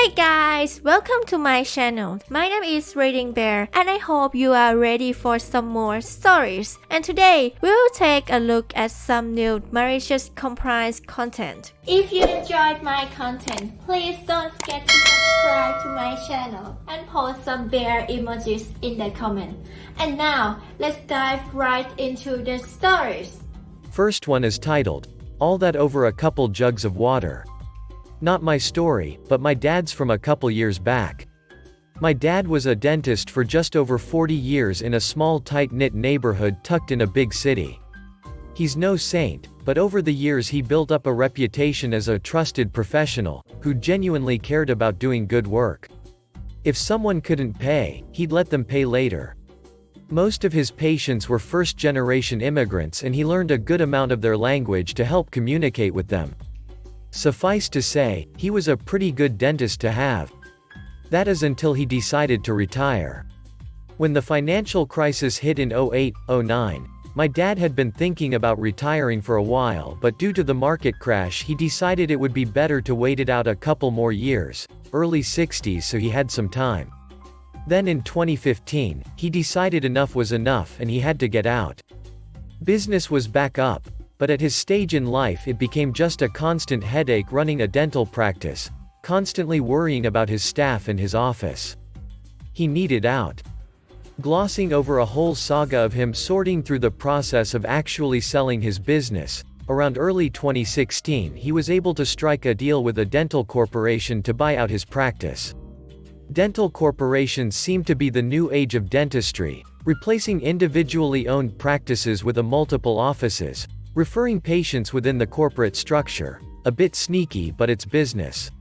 Hey guys, welcome to my channel. My name is ReadingBear and I hope you are ready for some more stories. And today, we'll take a look at some new malicious compliance content. If you enjoyed my content, please don't forget to subscribe to my channel and post some bear emojis in the comment. And now, let's dive right into the stories. First one is titled, All That Over a Couple Jugs of Water. Not my story, but my dad's from a couple years back. My dad was a dentist for just over 40 years in a small tight-knit neighborhood tucked in a big city. He's no saint, but over the years he built up a reputation as a trusted professional, who genuinely cared about doing good work. If someone couldn't pay, he'd let them pay later. Most of his patients were first-generation immigrants and he learned a good amount of their language to help communicate with them. Suffice to say, he was a pretty good dentist to have. That is until he decided to retire. When the financial crisis hit in 2008-09, my dad had been thinking about retiring for a while, but due to the market crash he decided it would be better to wait it out a couple more years, early 60s, so he had some time. Then in 2015, he decided enough was enough and he had to get out. Business was back up, but at his stage in life it became just a constant headache running a dental practice, constantly worrying about his staff and his office. He needed out. Glossing over a whole saga of him sorting through the process of actually selling his business, around early 2016 he was able to strike a deal with a dental corporation to buy out his practice. Dental corporations seem to be the new age of dentistry, replacing individually owned practices with a multiple offices, referring patients within the corporate structure. A bit sneaky, but it's business.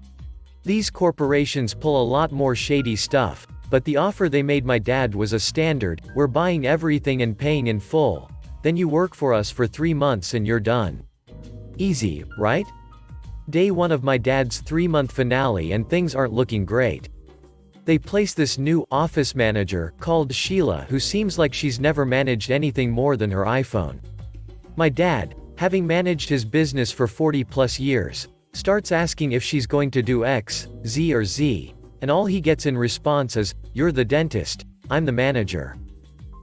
These corporations pull a lot more shady stuff, but the offer they made my dad was a standard: we're buying everything and paying in full. Then you work for us for 3 months and you're done. Easy, right? Day one of my dad's 3-month finale and things aren't looking great. They place this new office manager called Sheila, who seems like she's never managed anything more than her iPhone. My dad, having managed his business for 40+ years, starts asking if she's going to do X, Z or Z, and all he gets in response is, "You're the dentist, I'm the manager.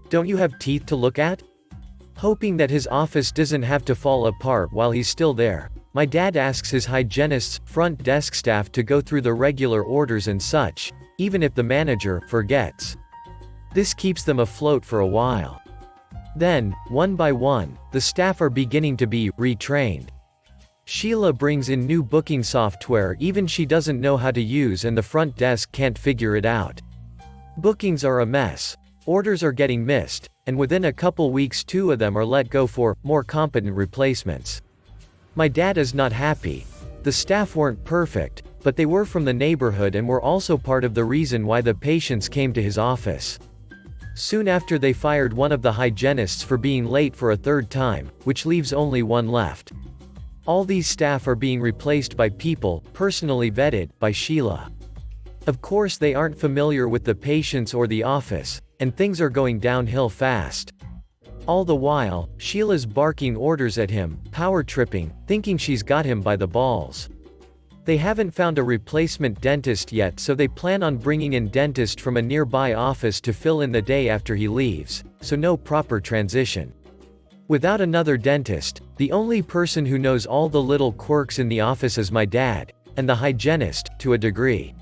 Don't you have teeth to look at?" Hoping that his office doesn't have to fall apart while he's still there, my dad asks his hygienists, front desk staff to go through the regular orders and such, even if the manager forgets. This keeps them afloat for a while. Then, one by one, the staff are beginning to be retrained. Sheila brings in new booking software even she doesn't know how to use, and the front desk can't figure it out. Bookings are a mess, orders are getting missed, and within a couple weeks 2 of them are let go for more competent replacements. My dad is not happy. The staff weren't perfect, but they were from the neighborhood and were also part of the reason why the patients came to his office. Soon after, they fired one of the hygienists for being late for a 3rd time, which leaves only one left. All these staff are being replaced by people, personally vetted, by Sheila. Of course they aren't familiar with the patients or the office, and things are going downhill fast. All the while, Sheila's barking orders at him, power tripping, thinking she's got him by the balls. They haven't found a replacement dentist yet, so they plan on bringing in dentist from a nearby office to fill in the day after he leaves, so no proper transition. Without another dentist, the only person who knows all the little quirks in the office is my dad, and the hygienist, to a degree.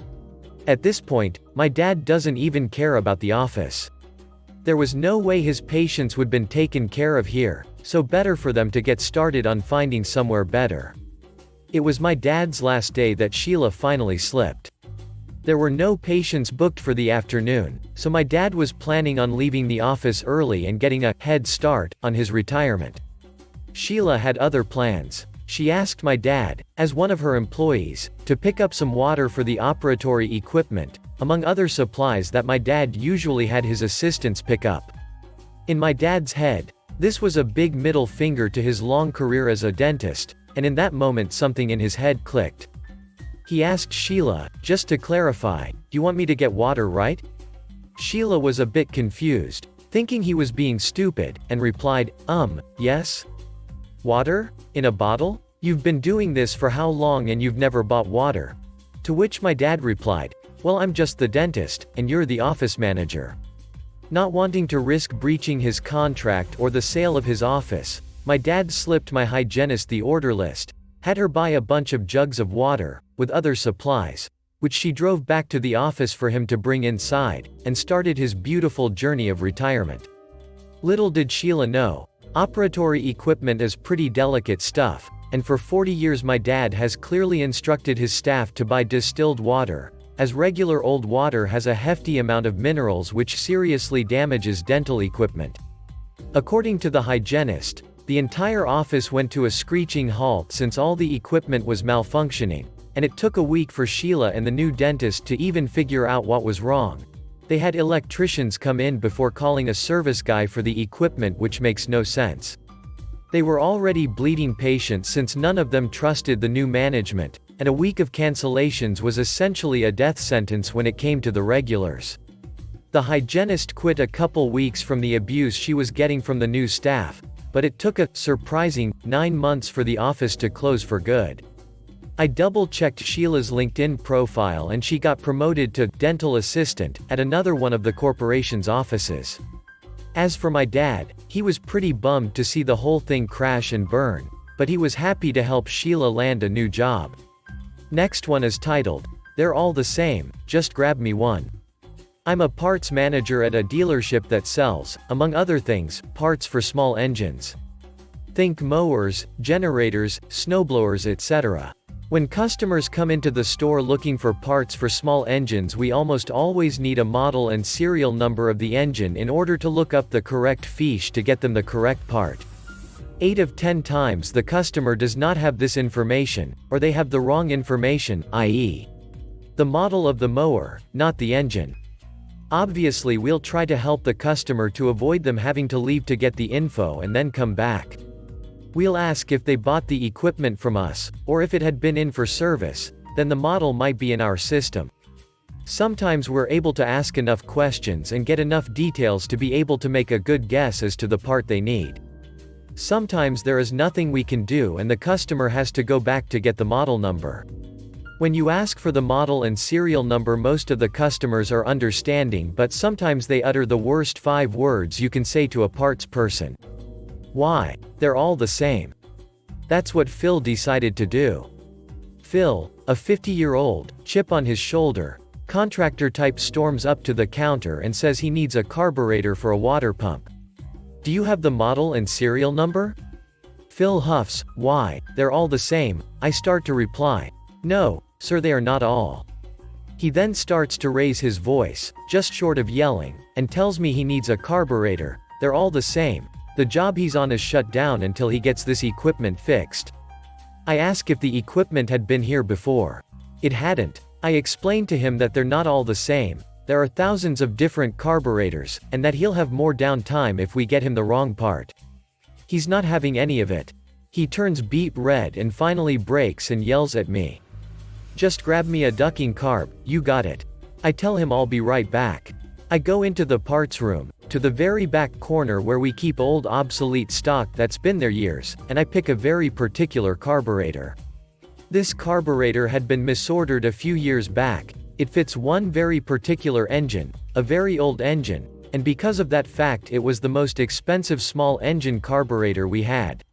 At this point, my dad doesn't even care about the office. There was no way his patients would been taken care of here, so better for them to get started on finding somewhere better. It was my dad's last day that Sheila finally slipped. There were no patients booked for the afternoon, so my dad was planning on leaving the office early and getting a head start on his retirement. Sheila had other plans. She asked my dad, as one of her employees, to pick up some water for the operatory equipment, among other supplies that my dad usually had his assistants pick up. In my dad's head, this was a big middle finger to his long career as a dentist, and in that moment something in his head clicked. He asked Sheila, just to clarify, "Do you want me to get water, right?" Sheila was a bit confused, thinking he was being stupid, and replied, Yes? Water? In a bottle? You've been doing this for how long and you've never bought water? To which my dad replied, "Well, I'm just the dentist, and you're the office manager." Not wanting to risk breaching his contract or the sale of his office, my dad slipped my hygienist the order list, had her buy a bunch of jugs of water, with other supplies, which she drove back to the office for him to bring inside, and started his beautiful journey of retirement. Little did Sheila know, operatory equipment is pretty delicate stuff, and for 40 years my dad has clearly instructed his staff to buy distilled water, as regular old water has a hefty amount of minerals which seriously damages dental equipment. According to the hygienist, the entire office went to a screeching halt since all the equipment was malfunctioning, and it took a week for Sheila and the new dentist to even figure out what was wrong. They had electricians come in before calling a service guy for the equipment, which makes no sense. They were already bleeding patients since none of them trusted the new management, and a week of cancellations was essentially a death sentence when it came to the regulars. The hygienist quit a couple weeks from the abuse she was getting from the new staff, but it took a surprising 9 months for the office to close for good. I double-checked Sheila's LinkedIn profile and she got promoted to dental assistant at another one of the corporation's offices. As for my dad, he was pretty bummed to see the whole thing crash and burn, but he was happy to help Sheila land a new job. Next one is titled, "They're All the Same, Just Grab Me One." I'm a parts manager at a dealership that sells, among other things, parts for small engines. Think mowers, generators, snowblowers, etc. When customers come into the store looking for parts for small engines, we almost always need a model and serial number of the engine in order to look up the correct fiche to get them the correct part. 8 of 10 times the customer does not have this information, or they have the wrong information, i.e., the model of the mower, not the engine. Obviously, we'll try to help the customer to avoid them having to leave to get the info and then come back. We'll ask if they bought the equipment from us, or if it had been in for service, then the model might be in our system. Sometimes we're able to ask enough questions and get enough details to be able to make a good guess as to the part they need. Sometimes there is nothing we can do and the customer has to go back to get the model number. When you ask for the model and serial number, most of the customers are understanding, but sometimes they utter the worst 5 words you can say to a parts person. Why? They're all the same. That's what Phil decided to do. Phil, a 50-year-old, chip on his shoulder, contractor type, storms up to the counter and says he needs a carburetor for a water pump. "Do you have the model and serial number?" Phil huffs, "Why, they're all the same." I start to reply, "No, sir, they are not all." He then starts to raise his voice, just short of yelling, and tells me he needs a carburetor. They're all the same. The job he's on is shut down until he gets this equipment fixed. I ask if the equipment had been here before. It hadn't. I explained to him that they're not all the same. There are thousands of different carburetors, and that he'll have more downtime if we get him the wrong part. He's not having any of it. He turns beet red and finally breaks and yells at me. "Just grab me a ducking carb, you got it." I tell him I'll be right back. I go into the parts room, to the very back corner where we keep old obsolete stock that's been there years, and I pick a very particular carburetor. This carburetor had been misordered a few years back. It fits one very particular engine, a very old engine, and because of that fact it was the most expensive small engine carburetor we had.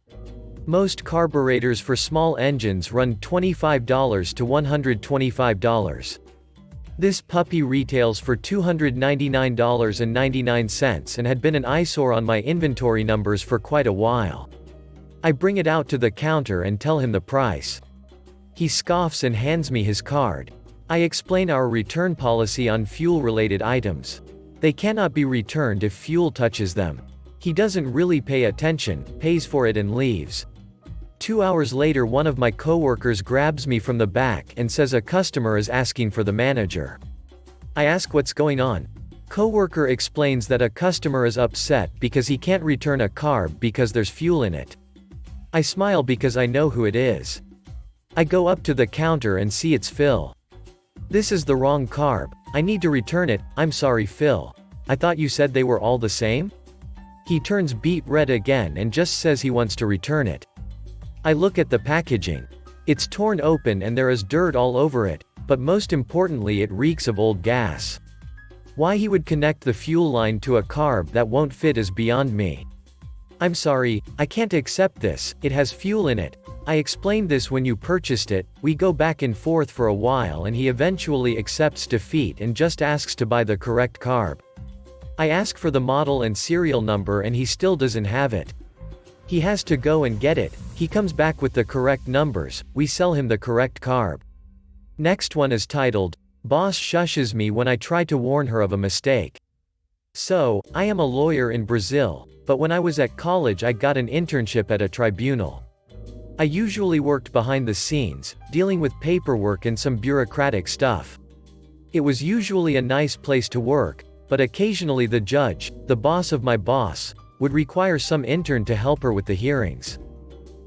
Most carburetors for small engines run $25 to $125. This puppy retails for $299.99 and had been an eyesore on my inventory numbers for quite a while. I bring it out to the counter and tell him the price. He scoffs and hands me his card. I explain our return policy on fuel-related items. They cannot be returned if fuel touches them. He doesn't really pay attention, pays for it and leaves. 2 hours later, one of my coworkers grabs me from the back and says a customer is asking for the manager. I ask what's going on. Coworker explains that a customer is upset because he can't return a carb because there's fuel in it. I smile because I know who it is. I go up to the counter and see it's Phil. "This is the wrong carb. I need to return it." "I'm sorry, Phil. I thought you said they were all the same?" He turns beet red again and just says he wants to return it. I look at the packaging. It's torn open and there is dirt all over it. but most importantly it reeks of old gas. Why he would connect the fuel line to a carb that won't fit is beyond me. I'm sorry, I can't accept this, it has fuel in it. I explained this when you purchased it, we go back and forth for a while and he eventually accepts defeat and just asks to buy the correct carb. I ask for the model and serial number and he still doesn't have it. He has to go and get it, he comes back with the correct numbers, we sell him the correct carb. Next one is titled, Boss Shushes Me When I Try to Warn Her of a Mistake. So, I am a lawyer in Brazil, but when I was at college I got an internship at a tribunal. I usually worked behind the scenes, dealing with paperwork and some bureaucratic stuff. It was usually a nice place to work, but occasionally the judge, the boss of my boss, would require some intern to help her with the hearings.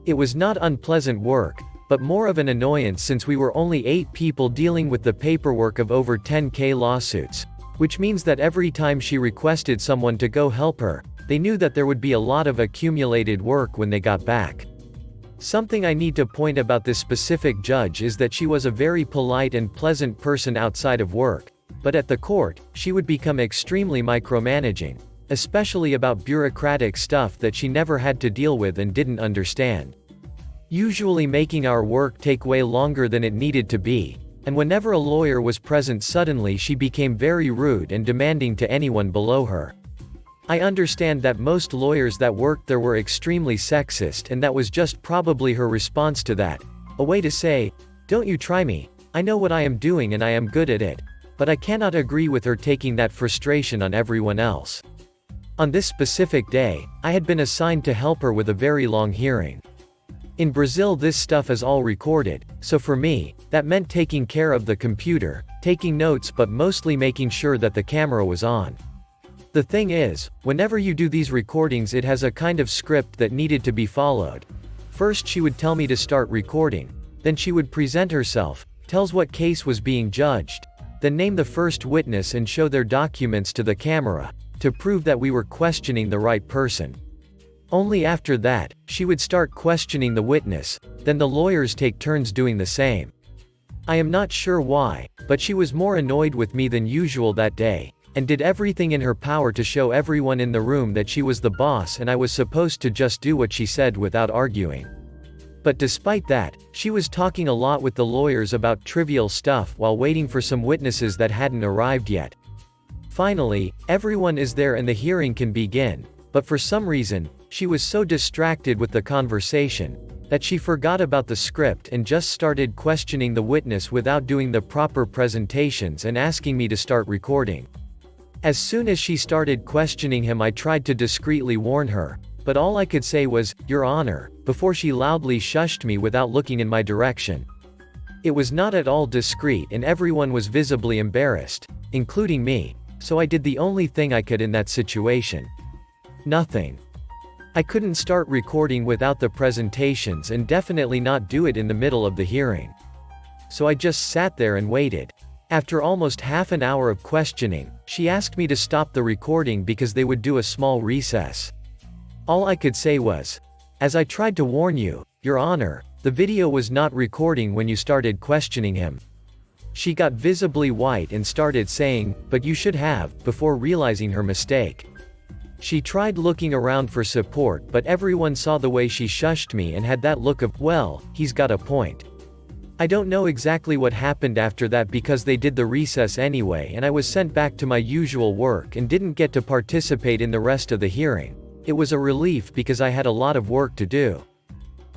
It was not unpleasant work, but more of an annoyance since we were only 8 people dealing with the paperwork of over 10K lawsuits, which means that every time she requested someone to go help her, they knew that there would be a lot of accumulated work when they got back. Something I need to point about this specific judge is that she was a very polite and pleasant person outside of work, but at the court, she would become extremely micromanaging, especially about bureaucratic stuff that she never had to deal with and didn't understand. Usually making our work take way longer than it needed to be, and whenever a lawyer was present suddenly she became very rude and demanding to anyone below her. I understand that most lawyers that worked there were extremely sexist and that was just probably her response to that. A way to say, don't you try me, I know what I am doing and I am good at it. But I cannot agree with her taking that frustration on everyone else. On this specific day, I had been assigned to help her with a very long hearing. In Brazil this stuff is all recorded, so for me, that meant taking care of the computer, taking notes but mostly making sure that the camera was on. The thing is, whenever you do these recordings it has a kind of script that needed to be followed. First she would tell me to start recording, then she would present herself, tells what case was being judged, then name the first witness and show their documents to the camera, to prove that we were questioning the right person. Only after that, she would start questioning the witness, then the lawyers take turns doing the same. I am not sure why, but she was more annoyed with me than usual that day, and did everything in her power to show everyone in the room that she was the boss and I was supposed to just do what she said without arguing. But despite that, she was talking a lot with the lawyers about trivial stuff while waiting for some witnesses that hadn't arrived yet. Finally, everyone is there and the hearing can begin, but for some reason, she was so distracted with the conversation, that she forgot about the script and just started questioning the witness without doing the proper presentations and asking me to start recording. As soon as she started questioning him I tried to discreetly warn her, but all I could say was, Your Honor, before she loudly shushed me without looking in my direction. It was not at all discreet and everyone was visibly embarrassed, including me, so I did the only thing I could in that situation. Nothing. I couldn't start recording without the presentations and definitely not do it in the middle of the hearing. So I just sat there and waited. After almost half an hour of questioning, she asked me to stop the recording because they would do a small recess. All I could say was, as I tried to warn you, Your Honor, the video was not recording when you started questioning him. She got visibly white and started saying, but you should have, before realizing her mistake. She tried looking around for support but everyone saw the way she shushed me and had that look of, well, he's got a point. I don't know exactly what happened after that because they did the recess anyway and I was sent back to my usual work and didn't get to participate in the rest of the hearing. It was a relief because I had a lot of work to do.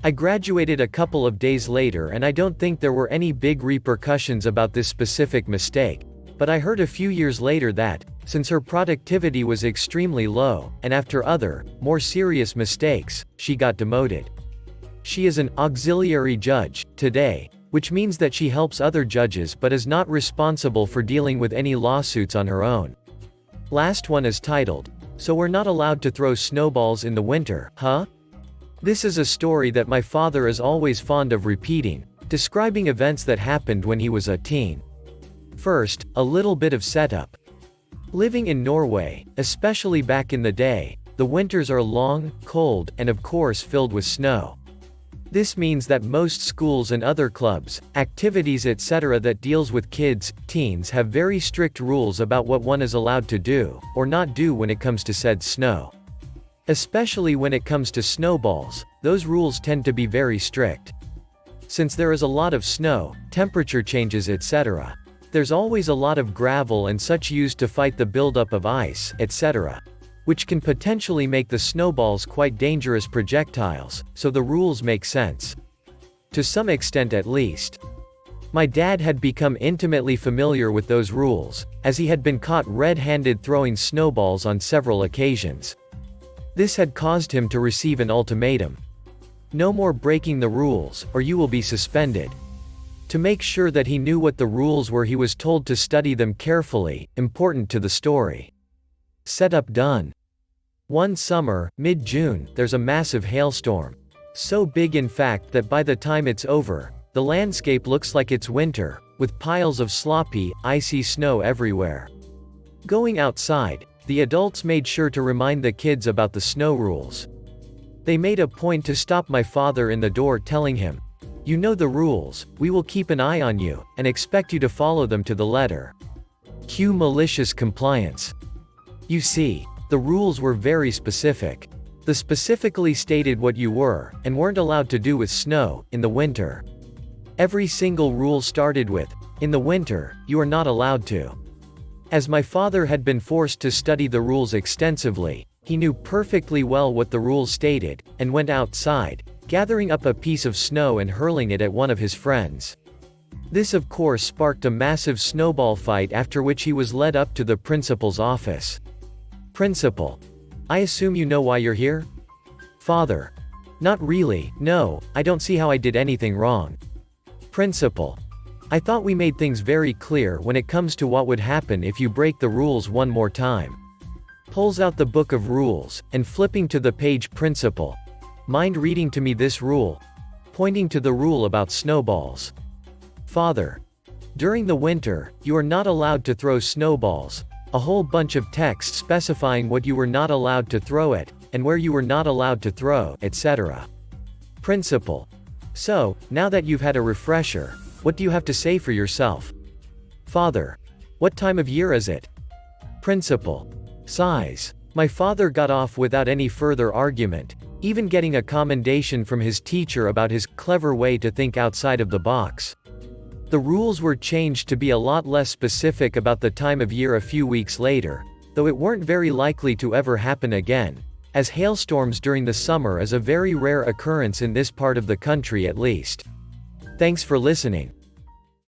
I graduated a couple of days later and I don't think there were any big repercussions about this specific mistake, but I heard a few years later that, since her productivity was extremely low, and after other, more serious mistakes, she got demoted. She is an auxiliary judge today, which means that she helps other judges but is not responsible for dealing with any lawsuits on her own. Last one is titled, So We're Not Allowed to Throw Snowballs in the Winter, huh? This is a story that my father is always fond of repeating, describing events that happened when he was a teen. First, a little bit of setup. Living in Norway, especially back in the day, the winters are long, cold, and of course filled with snow. This means that most schools and other clubs, activities etc. that deals with kids, teens have very strict rules about what one is allowed to do, or not do when it comes to said snow. Especially when it comes to snowballs, those rules tend to be very strict. Since there is a lot of snow, temperature changes etc. There's always a lot of gravel and such used to fight the buildup of ice, etc. which can potentially make the snowballs quite dangerous projectiles, so the rules make sense. To some extent at least. My dad had become intimately familiar with those rules, as he had been caught red-handed throwing snowballs on several occasions. This had caused him to receive an ultimatum. No more breaking the rules, or you will be suspended. To make sure that he knew what the rules were, he was told to study them carefully, important to the story. Setup done. One summer, mid-June, there's a massive hailstorm. So big in fact that by the time it's over, the landscape looks like it's winter, with piles of sloppy, icy snow everywhere. Going outside, the adults made sure to remind the kids about the snow rules. They made a point to stop my father in the door, telling him, "You know the rules, we will keep an eye on you, and expect you to follow them to the letter." Cue malicious compliance. You see, the rules were very specific. They specifically stated what you were, and weren't allowed to do with snow, in the winter. Every single rule started with, "In the winter, you are not allowed to." As my father had been forced to study the rules extensively, he knew perfectly well what the rules stated, and went outside, gathering up a piece of snow and hurling it at one of his friends. This of course sparked a massive snowball fight, after which he was led up to the principal's office. Principal: "I assume you know why you're here?" Father: "Not really, no, I don't see how I did anything wrong." Principal: "I thought we made things very clear when it comes to what would happen if you break the rules one more time." Pulls out the book of rules, and flipping to the page. Principal: "Mind reading to me this rule?" Pointing to the rule about snowballs. Father: "During the winter, you are not allowed to throw snowballs." A whole bunch of text specifying what you were not allowed to throw at, and where you were not allowed to throw, etc. Principal: "So, now that you've had a refresher, what do you have to say for yourself?" Father: "What time of year is it?" Principal: "Size." My father got off without any further argument, even getting a commendation from his teacher about his clever way to think outside of the box. The rules were changed to be a lot less specific about the time of year a few weeks later, though it weren't very likely to ever happen again, as hailstorms during the summer is a very rare occurrence in this part of the country at least. Thanks for listening.